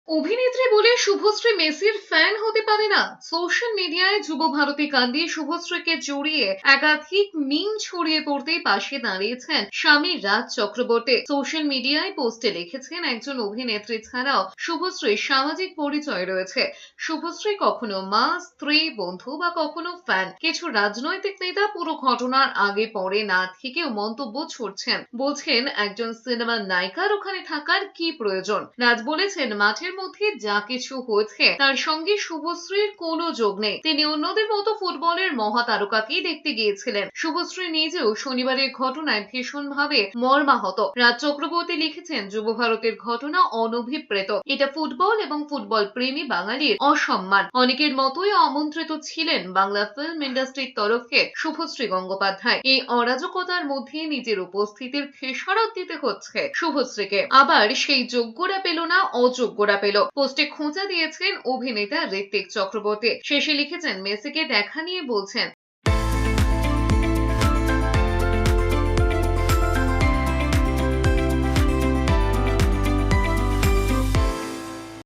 অভিনেত্রী বলে শুভশ্রী মেসির ফ্যান হতে পারে না। সোশ্যাল মিডিয়ায় যুব ভারতী কান্দি শুভশ্রীকে জড়িয়ে একাধিক মিম ছড়িয়ে পড়তেই পাশে দাঁড়িয়েছেন স্বামী রাজ চক্রবর্তী। সোশ্যাল মিডিয়ায় পোস্টে লিখেছেন, একজন অভিনেত্রী ছাড়াও শুভশ্রীর সামাজিক পরিচয় রয়েছে। শুভশ্রী কখনো মা, স্ত্রী, বন্ধু বা কখনো ফ্যান। কিছু রাজনৈতিক নেতা পুরো ঘটনার আগে পরে না থেকেও মন্তব্য ছুড়ছেন, বলছেন একজন সিনেমার নায়িকার ওখানে থাকার কি প্রয়োজন। রাজ বলেছেন, মাঠের মধ্যে যা কিছু হয়েছে তার সঙ্গে শুভশ্রীর কোনো যোগ নেই। তিনি অন্যদের মতো ফুটবলের মহাতারকাকেই দেখতে গিয়েছিলেন। শুভশ্রী নিজেও শনিবারের ঘটনায় ভীষণভাবে মর্মাহত। রাজ চক্রবর্তী লিখেছেন, যুব ভারতের ঘটনা অনভিপ্রেত। এটা ফুটবল এবং ফুটবল প্রেমী বাঙালির অসম্মান। অনেকের মতোই আমন্ত্রিত ছিলেন বাংলা ফিল্ম ইন্ডাস্ট্রির তরফে শুভশ্রী গঙ্গোপাধ্যায়। এই অরাজকতার মধ্যে নিজের উপস্থিতির খেসারত দিতে হচ্ছে শুভশ্রীকে। আবার সেই যোগ্যরা পেল না, অযোগ্যরা পেল। পোস্টে খোঁচা দিয়েছেন অভিনেতা ঋত্বিক চক্রবর্তী। শেষে লিখেছেন, মেসিকে দেখা নিয়ে বলছেন,